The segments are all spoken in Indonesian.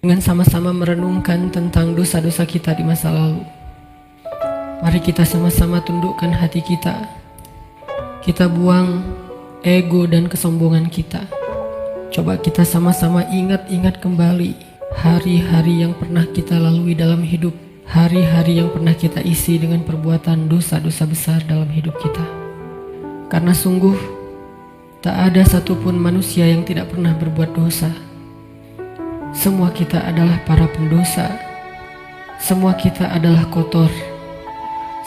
dengan sama-sama merenungkan tentang dosa-dosa kita di masa lalu. Mari kita sama-sama tundukkan hati kita. Kita buang ego dan kesombongan kita. Coba kita sama-sama ingat-ingat kembali hari-hari yang pernah kita lalui dalam hidup. Hari-hari yang pernah kita isi dengan perbuatan dosa-dosa besar dalam hidup kita. Karena sungguh tak ada satupun manusia yang tidak pernah berbuat dosa. Semua kita adalah para pendosa. Semua kita adalah kotor.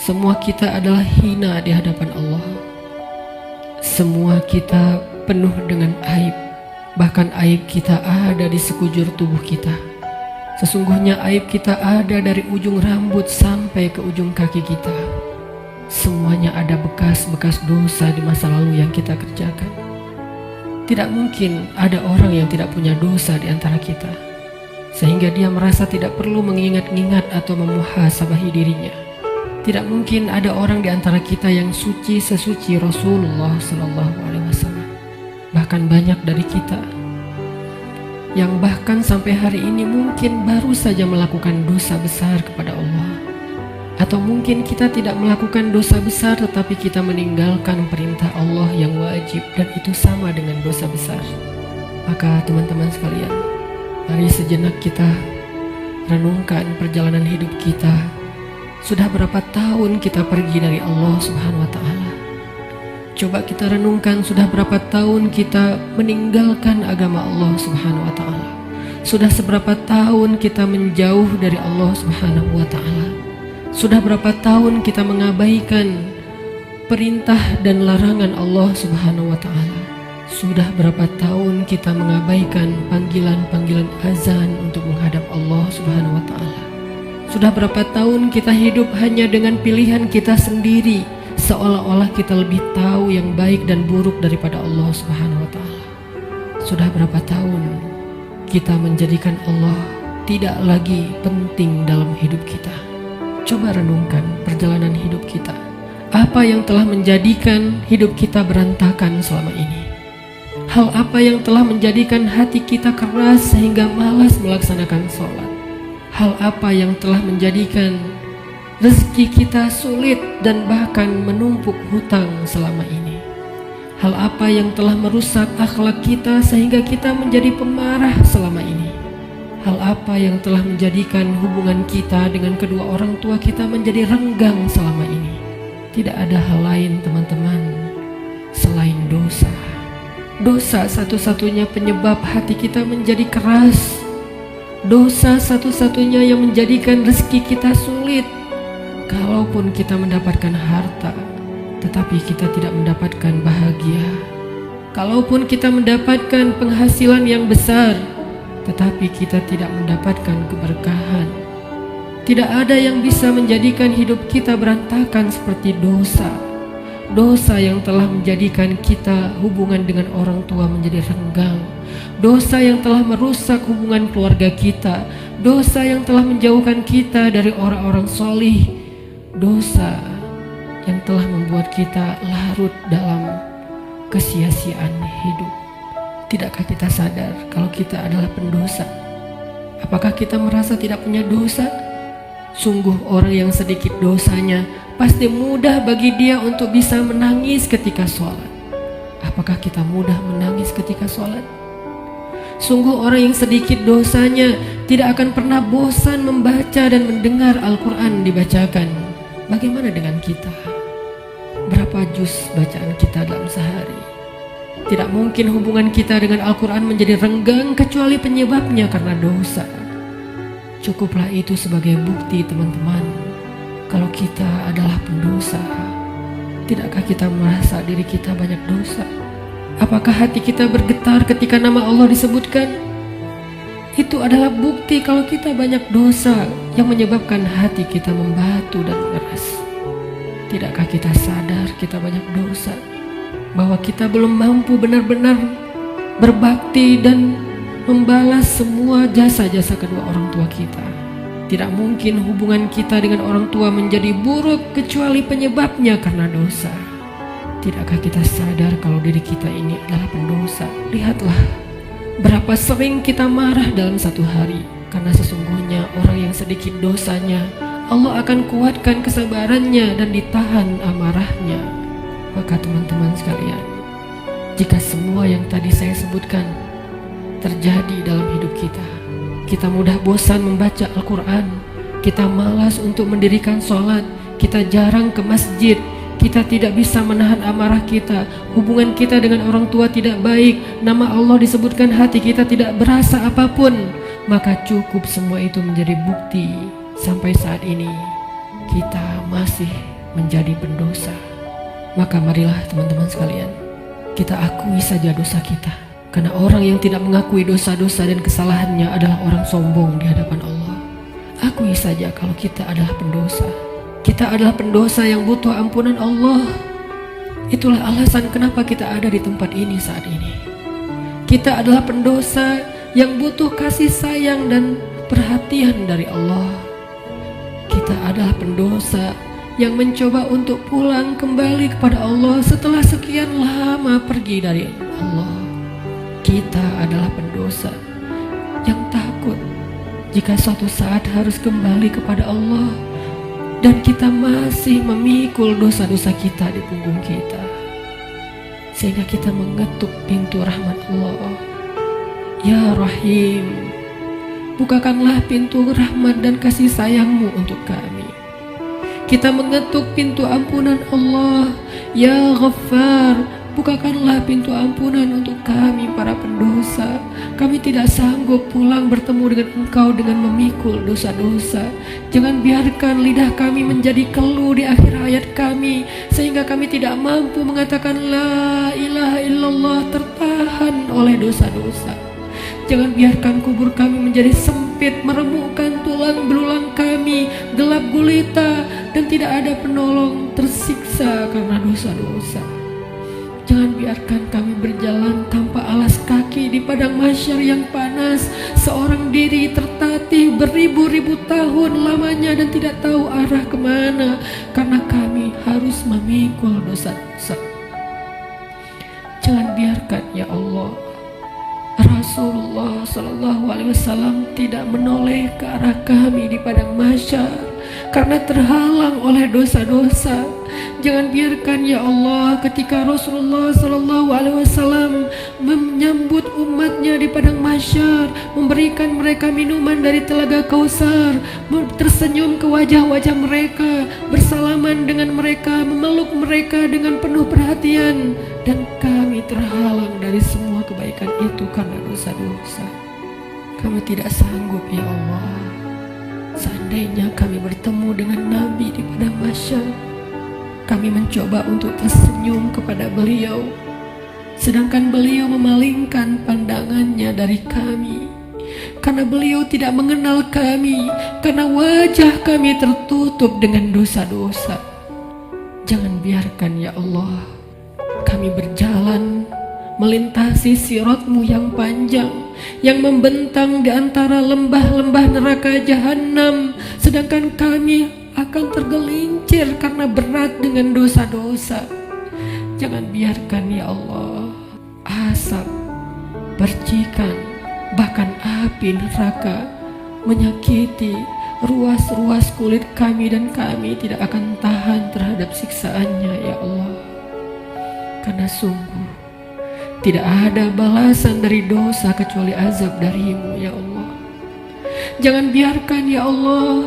Semua kita adalah hina di hadapan Allah. Semua kita penuh dengan aib. Bahkan aib kita ada di sekujur tubuh kita. Sesungguhnya aib kita ada dari ujung rambut sampai ke ujung kaki kita. Semuanya ada bekas-bekas dosa di masa lalu yang kita kerjakan. Tidak mungkin ada orang yang tidak punya dosa di antara kita, sehingga dia merasa tidak perlu mengingat-ingat atau memuhasabahi dirinya. Tidak mungkin ada orang di antara kita yang suci sesuci Rasulullah SAW. Bahkan banyak dari kita yang bahkan sampai hari ini mungkin baru saja melakukan dosa besar kepada Allah. Atau mungkin kita tidak melakukan dosa besar tetapi kita meninggalkan perintah Allah yang wajib, dan itu sama dengan dosa besar. Maka teman-teman sekalian, mari sejenak kita renungkan perjalanan hidup kita. Sudah berapa tahun kita pergi dari Allah Subhanahu wa Ta'ala? Coba kita renungkan, sudah berapa tahun kita meninggalkan agama Allah Subhanahu wa Ta'ala? Sudah seberapa tahun kita menjauh dari Allah Subhanahu wa Ta'ala? Sudah berapa tahun kita mengabaikan perintah dan larangan Allah Subhanahu wa Ta'ala? Sudah berapa tahun kita mengabaikan panggilan-panggilan azan untuk menghadap Allah Subhanahu wa Ta'ala? Sudah berapa tahun kita hidup hanya dengan pilihan kita sendiri, seolah-olah kita lebih tahu yang baik dan buruk daripada Allah Subhanahu wa Ta'ala? Sudah berapa tahun kita menjadikan Allah tidak lagi penting dalam hidup kita? Coba renungkan perjalanan hidup kita. Apa yang telah menjadikan hidup kita berantakan selama ini? Hal apa yang telah menjadikan hati kita keras sehingga malas melaksanakan sholat? Hal apa yang telah menjadikan rezeki kita sulit dan bahkan menumpuk hutang selama ini? Hal apa yang telah merusak akhlak kita sehingga kita menjadi pemarah selama ini? Hal apa yang telah menjadikan hubungan kita dengan kedua orang tua kita menjadi renggang selama ini? Tidak ada hal lain teman-teman selain dosa. Dosa satu-satunya penyebab hati kita menjadi keras. Dosa satu-satunya yang menjadikan rezeki kita sulit. Kalaupun kita mendapatkan harta, tetapi kita tidak mendapatkan bahagia. Kalaupun kita mendapatkan penghasilan yang besar, tetapi kita tidak mendapatkan keberkahan. Tidak ada yang bisa menjadikan hidup kita berantakan seperti dosa. Dosa yang telah menjadikan kita hubungan dengan orang tua menjadi renggang. Dosa yang telah merusak hubungan keluarga kita. Dosa yang telah menjauhkan kita dari orang-orang solih. Dosa yang telah membuat kita larut dalam kesia-siaan hidup. Tidakkah kita sadar kalau kita adalah pendosa? Apakah kita merasa tidak punya dosa? Sungguh orang yang sedikit dosanya pasti mudah bagi dia untuk bisa menangis ketika sholat. Apakah kita mudah menangis ketika sholat? Sungguh orang yang sedikit dosanya tidak akan pernah bosan membaca dan mendengar Al-Quran dibacakan. Bagaimana dengan kita? Berapa juz bacaan kita dalam sehari? Tidak mungkin hubungan kita dengan Al-Quran menjadi renggang kecuali penyebabnya karena dosa. Cukuplah itu sebagai bukti teman-teman kalau kita adalah pendosa. Tidakkah kita merasa diri kita banyak dosa? Apakah hati kita bergetar ketika nama Allah disebutkan? Itu adalah bukti kalau kita banyak dosa yang menyebabkan hati kita membatu dan keras. Tidakkah kita sadar kita banyak dosa? Bahwa kita belum mampu benar-benar berbakti dan membalas semua jasa-jasa kedua orang tua kita. Tidak mungkin hubungan kita dengan orang tua menjadi buruk kecuali penyebabnya karena dosa. Tidakkah kita sadar kalau diri kita ini adalah pendosa? Lihatlah Berapa sering kita marah dalam satu hari, karena sesungguhnya orang yang sedikit dosanya, Allah akan kuatkan kesabarannya dan ditahan amarahnya. Maka teman-teman sekalian, jika semua yang tadi saya sebutkan terjadi dalam hidup kita, kita mudah bosan membaca Al-Quran, kita malas untuk mendirikan sholat, kita jarang ke masjid, kita tidak bisa menahan amarah kita, hubungan kita dengan orang tua tidak baik, nama Allah disebutkan hati kita tidak berasa apapun, maka cukup semua itu menjadi bukti sampai saat ini kita masih menjadi pendosa. Maka marilah teman-teman sekalian, kita akui saja dosa kita, karena orang yang tidak mengakui dosa-dosa dan kesalahannya adalah orang sombong di hadapan Allah. Akui saja kalau kita adalah pendosa. Kita adalah pendosa yang butuh ampunan Allah. Itulah alasan kenapa kita ada di tempat ini saat ini. Kita adalah pendosa yang butuh kasih sayang dan perhatian dari Allah. Kita adalah pendosa yang mencoba untuk pulang kembali kepada Allah setelah sekian lama pergi dari Allah. Kita adalah pendosa yang takut jika suatu saat harus kembali kepada Allah, dan kita masih memikul dosa-dosa kita di punggung kita, sehingga kita mengetuk pintu rahmat Allah. Ya Rahim, bukakanlah pintu rahmat dan kasih sayangmu untuk kami. Kita mengetuk pintu ampunan Allah. Ya Ghaffar, bukakanlah pintu ampunan untuk kami para pendosa. Kami tidak sanggup pulang bertemu dengan Engkau dengan memikul dosa-dosa. Jangan biarkan lidah kami menjadi keluh di akhir hayat kami, sehingga kami tidak mampu mengatakan La ilaha illallah, tertahan oleh dosa-dosa. Jangan biarkan kubur kami menjadi sempit, meremukkan tulang belulang kami, gelap gulita, dan tidak ada penolong, tersiksa karena dosa-dosa. Jangan biarkan kami berjalan tanpa alas kaki di padang mahsyar yang panas, seorang diri tertatih beribu-ribu tahun lamanya dan tidak tahu arah kemana, karena kami harus memikul dosa-dosa. Jangan biarkan ya Allah Rasulullah SAW tidak menoleh ke arah kami di padang mahsyar karena terhalang oleh dosa-dosa. Jangan biarkan ya Allah ketika Rasulullah SAW menyambut umatnya di padang mahsyar, memberikan mereka minuman dari telaga Kausar, tersenyum ke wajah-wajah mereka, bersalaman dengan mereka, memeluk mereka dengan penuh perhatian, dan kami terhalang dari semua kebaikan itu karena dosa-dosa. Kami tidak sanggup ya Allah. Seandainya kami bertemu dengan Nabi di padang mahsyar, kami mencoba untuk tersenyum kepada beliau, sedangkan beliau memalingkan pandangannya dari kami, karena beliau tidak mengenal kami, karena wajah kami tertutup dengan dosa-dosa. Jangan biarkan ya Allah kami berjalan melintasi sirat-Mu yang panjang, yang membentang di antara lembah-lembah neraka jahanam, sedangkan kami akan tergelincir karena berat dengan dosa-dosa. Jangan biarkan ya Allah asap, percikan, bahkan api neraka menyakiti ruas-ruas kulit kami, dan kami tidak akan tahan terhadap siksaannya ya Allah. Karena sungguh tidak ada balasan dari dosa kecuali azab dari-Mu ya Allah. Jangan biarkan ya Allah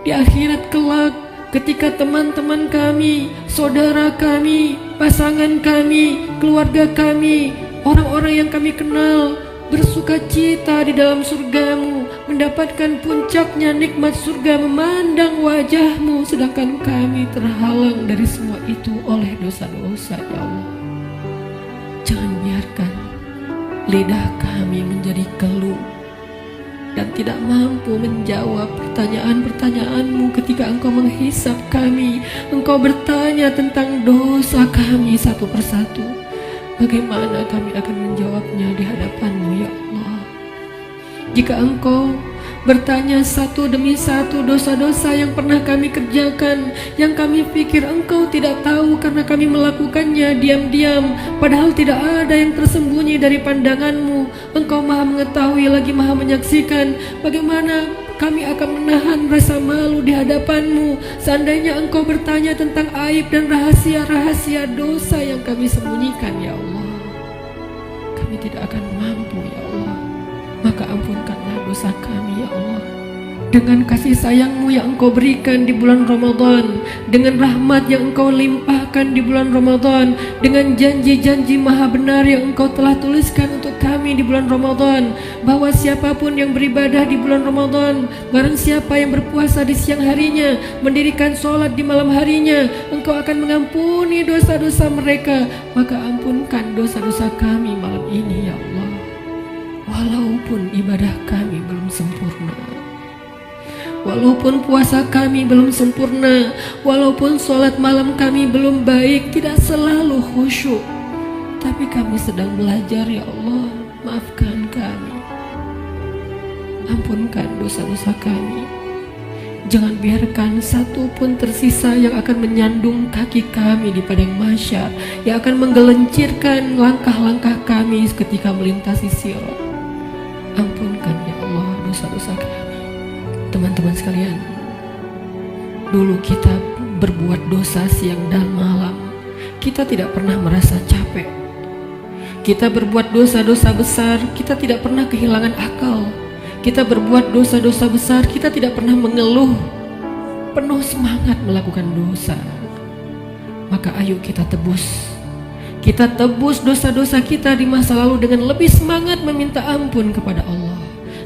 di akhirat kelak ketika teman-teman kami, saudara kami, pasangan kami, keluarga kami, orang-orang yang kami kenal bersuka cita di dalam surga-Mu, mendapatkan puncaknya nikmat surga, memandang wajah-Mu, sedangkan kami terhalang dari semua itu oleh dosa-dosa ya Allah. Jangan biarkan lidah kami menjadi keluh dan tidak mampu menjawab pertanyaan-pertanyaan-Mu ketika Engkau menghisap kami. Engkau bertanya tentang dosa kami satu persatu. Bagaimana kami akan menjawabnya di hadapan-Mu ya Allah? Jika Engkau bertanya satu demi satu dosa-dosa yang pernah kami kerjakan, yang kami pikir Engkau tidak tahu karena kami melakukannya diam-diam, padahal tidak ada yang tersembunyi dari pandangan-Mu. Engkau Maha mengetahui lagi Maha menyaksikan. Bagaimana kami akan menahan rasa malu di hadapan-Mu seandainya Engkau bertanya tentang aib dan rahasia-rahasia dosa yang kami sembunyikan, ya Allah. Kami tidak akan mampu, ya Allah. Maka ampunkanlah dosa kami, ya Allah. Dengan kasih sayang-Mu yang Engkau berikan di bulan Ramadan, dengan rahmat yang Engkau limpahkan di bulan Ramadan, dengan janji-janji maha benar yang Engkau telah tuliskan untuk kami di bulan Ramadan, bahwa siapapun yang beribadah di bulan Ramadan, barang siapa yang berpuasa di siang harinya, mendirikan sholat di malam harinya, Engkau akan mengampuni dosa-dosa mereka. Maka ampunkan dosa-dosa kami malam ini, ya Allah. Walaupun ibadah kami belum sempurna, walaupun puasa kami belum sempurna, walaupun sholat malam kami belum baik, tidak selalu khusyuk, tapi kami sedang belajar, ya Allah. Maafkan kami, ampunkan dosa-dosa kami. Jangan biarkan satu pun tersisa yang akan menyandung kaki kami di padang mahsyar, yang akan menggelincirkan langkah-langkah kami ketika melintasi sirat. Ampunkan, ya Allah, dosa-dosa kami. Teman-teman sekalian, dulu kita berbuat dosa siang dan malam, kita tidak pernah merasa capek. Kita berbuat dosa-dosa besar, kita tidak pernah kehilangan akal. Kita berbuat dosa-dosa besar, kita tidak pernah mengeluh, penuh semangat melakukan dosa. Maka ayo kita tebus. Kita tebus dosa-dosa kita di masa lalu dengan lebih semangat meminta ampun kepada Allah.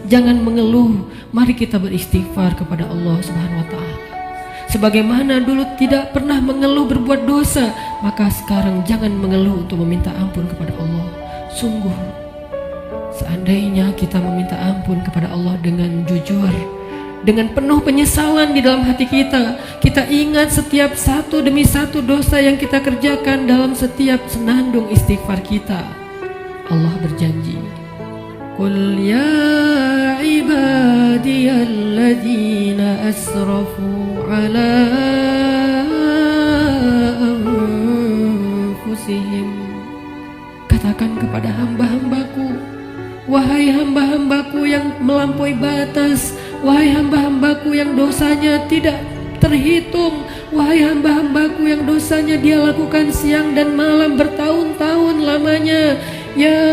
Jangan mengeluh, mari kita beristighfar kepada Allah Subhanahu wa Ta'ala. Sebagaimana dulu tidak pernah mengeluh berbuat dosa, maka sekarang jangan mengeluh untuk meminta ampun kepada Allah. Sungguh, seandainya kita meminta ampun kepada Allah dengan jujur, dengan penuh penyesalan di dalam hati kita, kita ingat setiap satu demi satu dosa yang kita kerjakan dalam setiap senandung istighfar kita. Allah berjanji, Qul ya ibadiyalladzina asrafu ala anfusihim. Katakan kepada hamba-hambaku, wahai hamba-hambaku yang melampaui batas, wahai hamba-hambaku yang dosanya tidak terhitung, wahai hamba-hambaku yang dosanya dia lakukan siang dan malam bertahun-tahun lamanya. Ya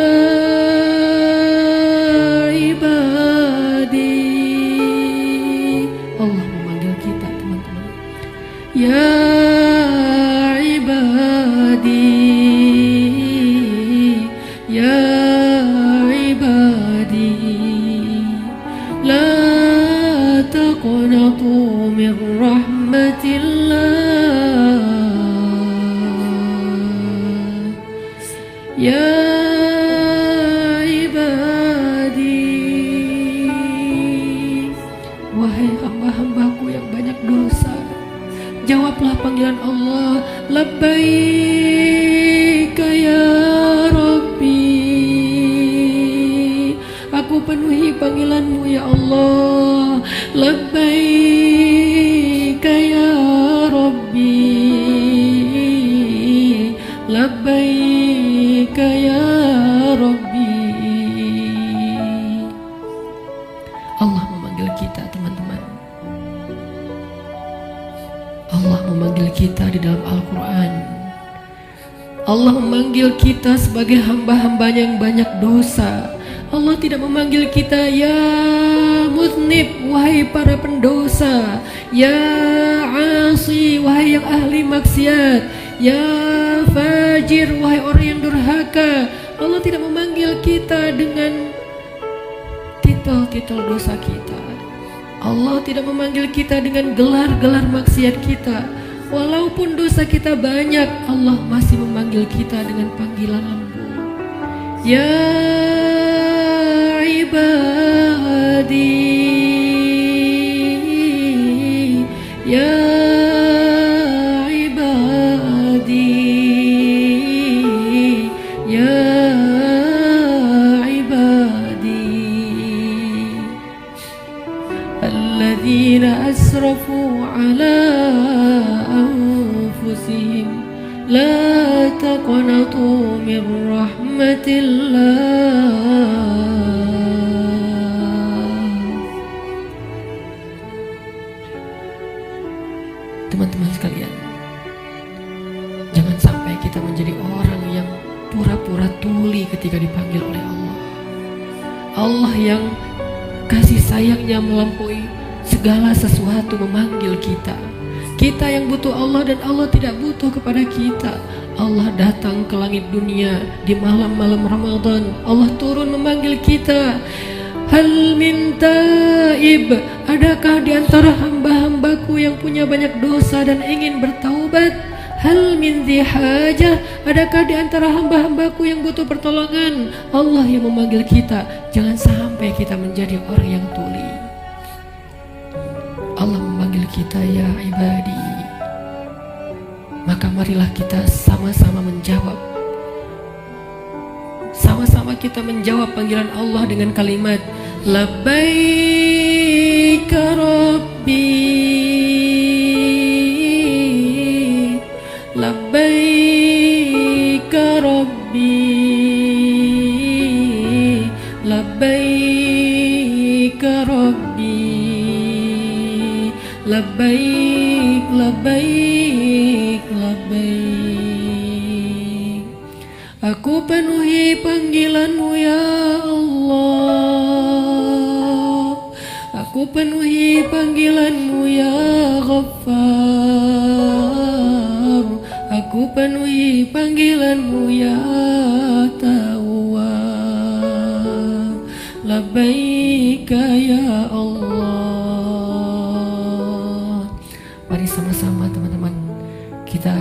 ibadi, Allah memanggil kita, teman-teman. Ya ibadi, ya ibadi, la taqnatu min rahmatillah. Ya hamba-hambaku yang banyak dosa, jawablah panggilan Allah. Labbaika ya Rabbi, aku penuhi panggilanmu ya Allah. Labbaika ya Rabbi, labbaika ya Rabbi. Allah memanggil kita, teman-teman. Allah memanggil kita di dalam Al-Quran. Allah memanggil kita sebagai hamba-hambanya yang banyak dosa. Allah tidak memanggil kita ya muznib, wahai para pendosa, ya asi, wahai yang ahli maksiat, ya fajir, wahai orang yang durhaka. Allah tidak memanggil kita dengan titel dosa kita. Allah tidak memanggil kita dengan gelar-gelar maksiat kita. Walaupun dosa kita banyak, Allah masih memanggil kita dengan panggilan lembut. Ya ibadi, ya ibadi, ya alladzina asrafu ala anfusihim la taqnatu min rahmatillah. Teman-teman sekalian, jangan sampai kita menjadi orang yang pura-pura tuli ketika dipanggil oleh Allah. Allah yang kasih sayangnya melampaui segala sesuatu memanggil kita. Kita yang butuh Allah dan Allah tidak butuh kepada kita. Allah datang ke langit dunia di malam-malam Ramadan. Allah turun memanggil kita. Hal min taib, adakah di antara hamba-hambaku yang punya banyak dosa dan ingin bertaubat? Hal min dzihajah, adakah di antara hamba-hambaku yang butuh pertolongan? Allah yang memanggil kita. Jangan sampai kita menjadi orang yang tuli. Allah memanggil kita, ya ibadi. Maka marilah kita sama-sama menjawab. Sama-sama kita menjawab panggilan Allah dengan kalimat labbaik rabbi, labbaik rabbi, labbaik rabbi, labbaik, labbaik, labbaik. Aku penuhi panggilanmu ya Allah. Aku penuhi panggilanmu ya Ghaffar. Aku penuhi panggilanmu ya Tawwab. Labbaika ya Allah. Mari sama-sama teman-teman kita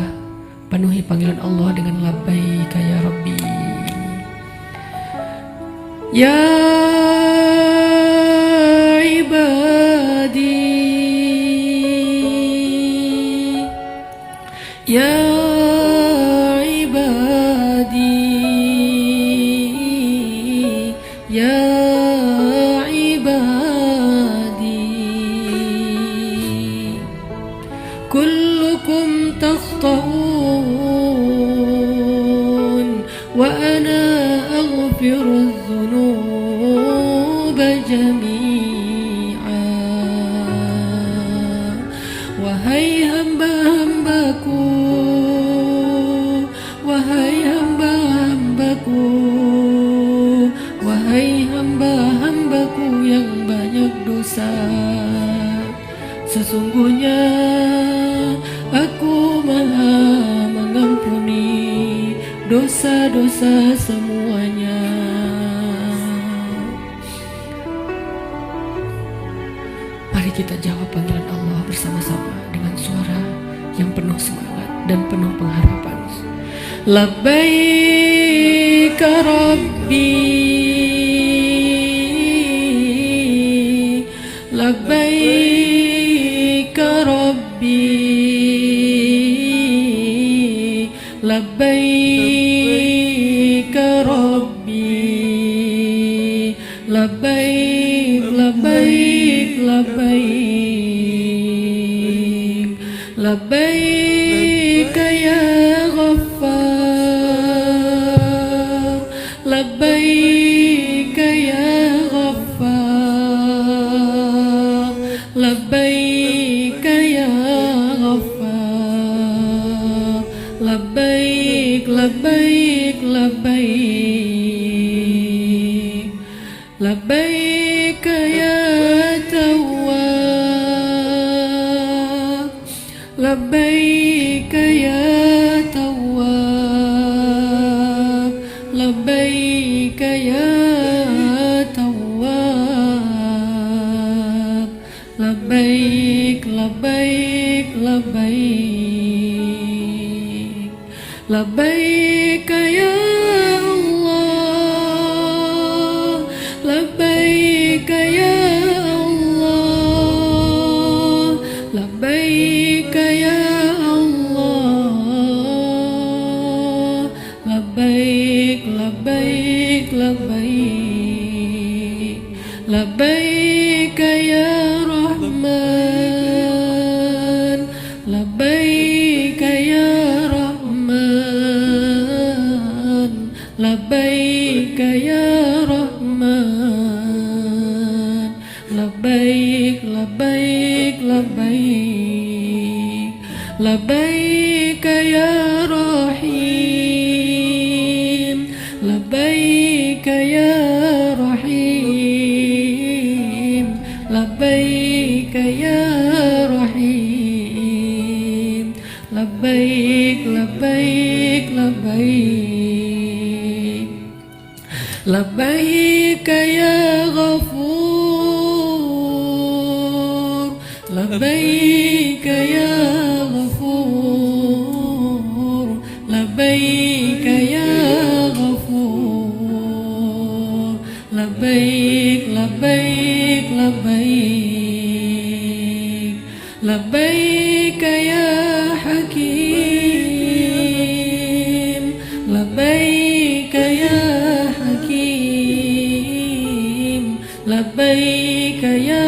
penuhi panggilan Allah dengan labbaika ya Rabbi. Ya ibadi, ya ibadi, ya ibadi, kullukum takhta'un wa ana aghfiru dzunuba jami'a. Wahai hamba-hambaku, wahai hamba-hambaku, wahai hamba-hambaku yang banyak dosa, sesungguhnya aku maha mengampuni dosa-dosa semuanya. Mari kita jawab panggilan Allah bersama-sama dengan suara yang penuh semangat dan penuh pengharapan. Labbaik Rabbi, labbaik Rabbi, labbaik Rabbi, labbaik, labbaik, labbaik, labbaik ya Ghaffar, labbaik ya Ghaffar, labbaik ya Ghaffar, labbaik, labbaik, labbaik, labbaik ya Tawwab, labbaik ya Tawwab, labbaik ya Tawwab, labbaik, labbaik, labbaik, labbaik ya Allah, labbaik ya Allah, labbaik ya Allah, labbaik, labbaik, labbaik, labbaik ya Rahman. Rahman, labbaik ya Rahman, labbaik ya Rahman, labbaik labbaik labbaik, labbaik ya Rahim, labbaik ya Rahim, labbaik ya Rahim, labbaik labbaik labbaik, labbaik ya Ghafur, labbaik ya Ghafur, labbaik ya Ghafur, labbaik labbaik labbaik, labbaik ya Hakim, labbaik ya Hakim, labbaik ya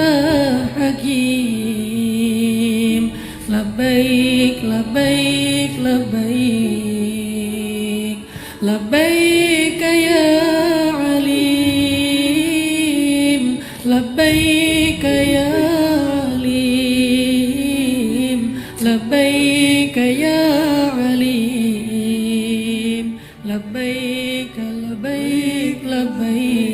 Hakim, labbaik labbaik labbaik, labbaik ya Alim, labbaik ya Alim, labbaik ya Alim, labbaik labbaik labbaik.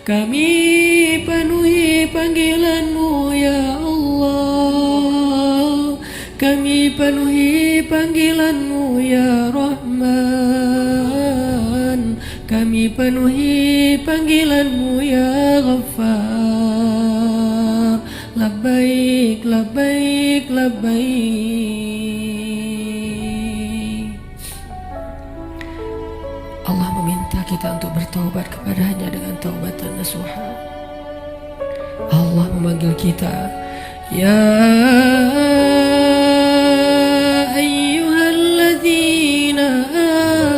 Kami penuhi panggilan-Mu ya Allah, kami penuhi panggilan-Mu ya Rahman, kami penuhi panggilan-Mu ya Ghaffar, labbaik labbaik labbaik. Allah meminta kita untuk bertaubat kepadanya dengan taubatan nasuha. Allah memanggil kita, ya ayyuhalladzina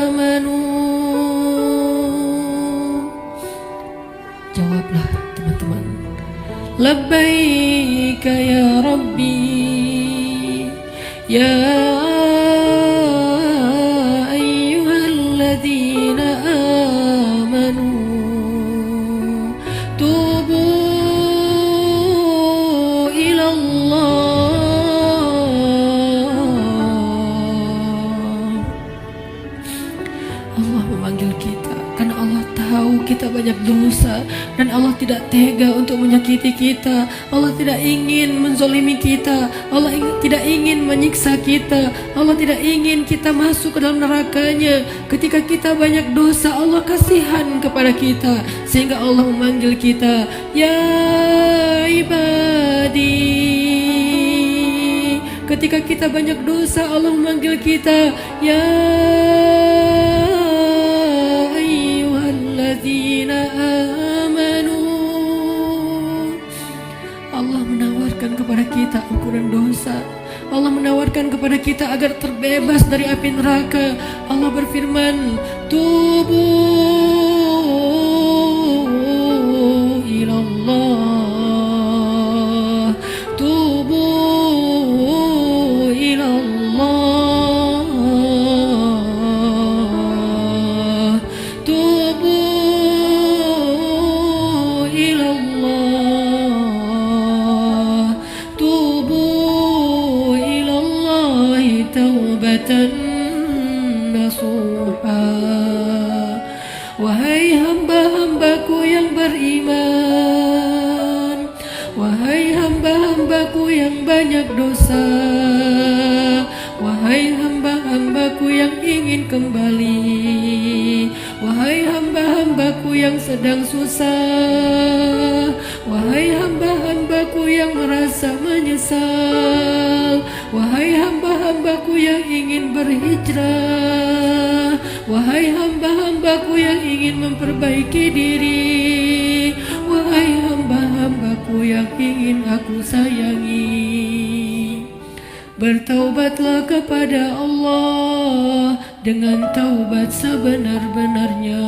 amanu. Jawablah teman-teman, labbaik ya Rabbi, ya ayyuhalladzina amanu, tubu ila Allah. Allah memanggil kita karena Allah tahu kita banyak dosa dan Allah tidak tega untuk menyakiti kita. Allah tidak ingin menzolimi kita. Allah tidak ingin menyiksa kita. Allah tidak ingin kita masuk ke dalam nerakanya. Ketika kita banyak dosa, Allah kasihan kepada kita sehingga Allah memanggil kita, ya ibadi. Ketika kita banyak dosa, Allah memanggil kita, ya ayyuhalladzina amanu. Allah menawarkan kepada kita ampunan dosa. Allah menawarkan kepada kita agar terbebas dari api neraka. Allah berfirman, tubu ilallah, tubu ilallah, tubu ilallah, tubu ilallahi taubatan nasuha. Wahai hamba-hambaku yang beriman, wahai hamba-hambaku yang banyak dosa, wahai hamba-hambaku yang ingin kembali, wahai hamba-hambaku yang sedang susah, wahai hamba-hambaku yang merasa menyesal, wahai hamba-hambaku yang ingin berhijrah, wahai hamba-hambaku yang ingin memperbaiki diri, wahai hamba-hambaku yang ingin aku sayangi, bertaubatlah kepada Allah dengan taubat sebenar-benarnya.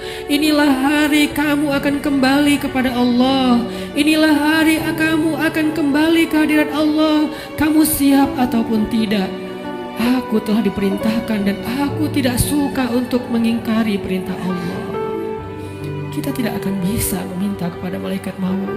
Inilah hari kamu akan kembali kepada Allah. Inilah hari kamu akan kembali ke hadirat Allah. Kamu siap ataupun tidak? Aku telah diperintahkan dan aku tidak suka untuk mengingkari perintah Allah. Kita tidak akan bisa meminta kepada malaikat maut,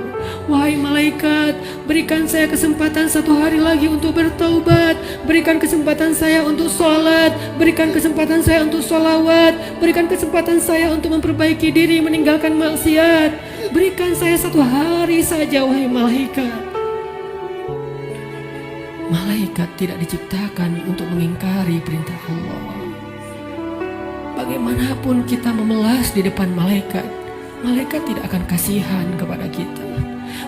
wahai malaikat, berikan saya kesempatan 1 hari lagi untuk bertaubat, berikan kesempatan saya untuk sholat, berikan kesempatan saya untuk sholawat, berikan kesempatan saya untuk memperbaiki diri, meninggalkan maksiat. Berikan saya 1 hari saja, wahai malaikat. Malaikat tidak diciptakan untuk mengingkari perintah Allah. Bagaimanapun kita memelas di depan malaikat, malaikat tidak akan kasihan kepada kita.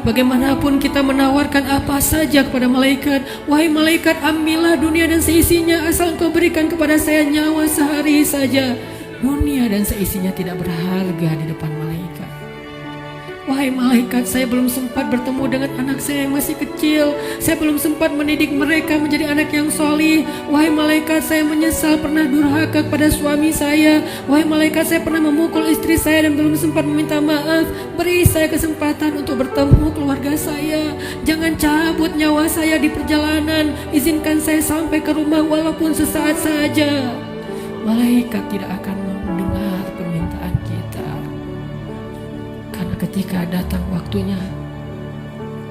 Bagaimanapun kita menawarkan apa saja kepada malaikat, wahai malaikat, ambillah dunia dan seisinya asal engkau berikan kepada saya nyawa sehari saja. Dunia dan seisinya tidak berharga di depan malaikat. Wahai malaikat, saya belum sempat bertemu dengan anak saya yang masih kecil. Saya belum sempat mendidik mereka menjadi anak yang solih. Wahai malaikat, saya menyesal pernah durhaka kepada suami saya. Wahai malaikat, saya pernah memukul istri saya dan belum sempat meminta maaf. Beri saya kesempatan untuk bertemu keluarga saya. Jangan cabut nyawa saya di perjalanan. Izinkan saya sampai ke rumah walaupun sesaat saja. Malaikat tidak akan mendengar permintaan kita. Karena ketika datang waktunya,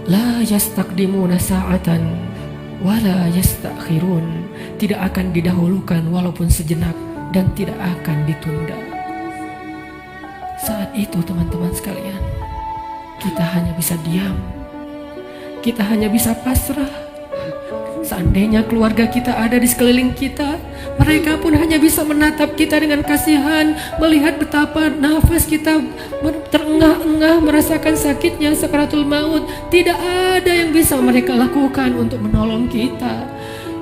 la yastaqdimuna sa'atan wala yastakhirun, tidak akan didahulukan walaupun sejenak dan tidak akan ditunda. Saat itu teman-teman sekalian, kita hanya bisa diam, kita hanya bisa pasrah. Seandainya keluarga kita ada di sekeliling kita, mereka pun hanya bisa menatap kita dengan kasihan, melihat betapa nafas kita terengah-engah, merasakan sakitnya sakaratul maut. Tidak ada yang bisa mereka lakukan untuk menolong kita.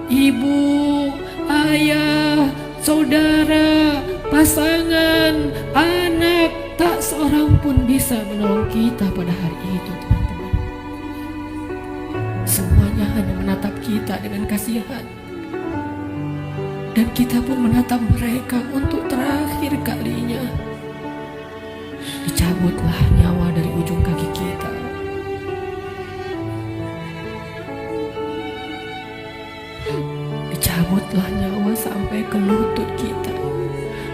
Ibu, ayah, saudara, pasangan, anak, tak seorang pun bisa menolong kita pada hari itu, teman-teman. Semuanya hanya menatap kita dengan kasihan. Dan kita pun menatap mereka untuk terakhir kalinya. Dicabutlah nyawa dari ujung kaki kita. Dicabutlah nyawa sampai ke lutut kita.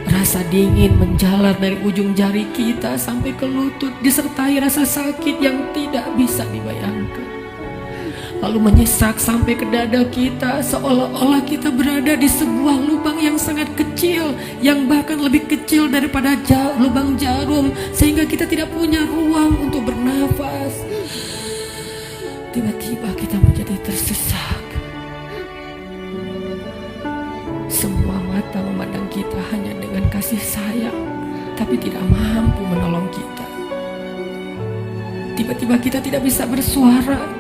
Rasa dingin menjalar dari ujung jari kita sampai ke lutut, disertai rasa sakit yang tidak bisa dibayangkan. Lalu menyesak sampai ke dada kita, seolah-olah kita berada di sebuah lubang yang sangat kecil, yang bahkan lebih kecil daripada lubang jarum, sehingga kita tidak punya ruang untuk bernafas. Tiba-tiba kita menjadi tersesak. Semua mata memandang kita hanya dengan kasih sayang, tapi tidak mampu menolong kita. Tiba-tiba kita tidak bisa bersuara.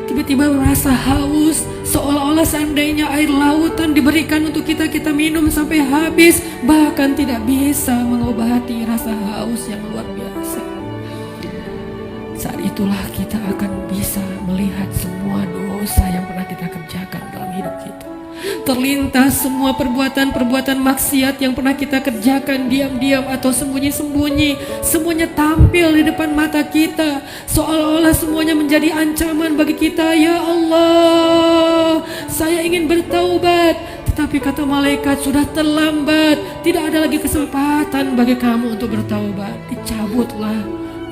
Tiba-tiba merasa haus, seolah-olah seandainya air lautan diberikan untuk kita, kita minum sampai habis, bahkan tidak bisa mengobati rasa haus yang luar biasa. Saat itulah kita akan bisa melihat semua dosa yang pernah kita kerjakan dalam hidup kita. Terlintas semua perbuatan-perbuatan maksiat yang pernah kita kerjakan diam-diam atau sembunyi-sembunyi. Semuanya tampil di depan mata kita, seolah-olah semuanya menjadi ancaman bagi kita. Ya Allah, saya ingin bertaubat, tetapi kata malaikat sudah terlambat. Tidak ada lagi kesempatan bagi kamu untuk bertaubat. Dicabutlah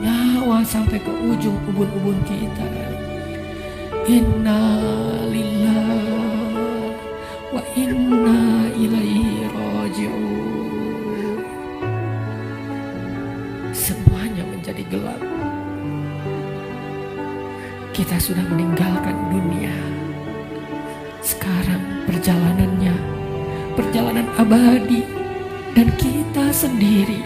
nyawa sampai ke ujung ubun-ubun kita. Inna lillahi wa inna ilaihi raji'un. Semuanya menjadi gelap. Kita sudah meninggalkan dunia. Sekarang perjalanannya perjalanan abadi, dan kita sendiri.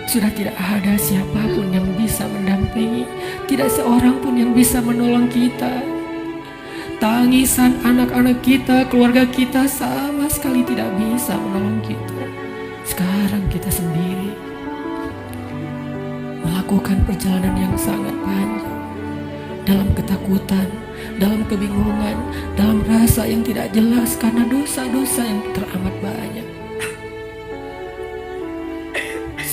Sudah tidak ada siapapun yang bisa mendampingi, tidak seorang pun yang bisa menolong kita. Tangisan anak-anak kita, keluarga kita sama sekali tidak bisa menolong kita. Sekarang kita sendiri melakukan perjalanan yang sangat panjang, dalam ketakutan, dalam kebingungan, dalam rasa yang tidak jelas karena dosa-dosa yang teramat banyak.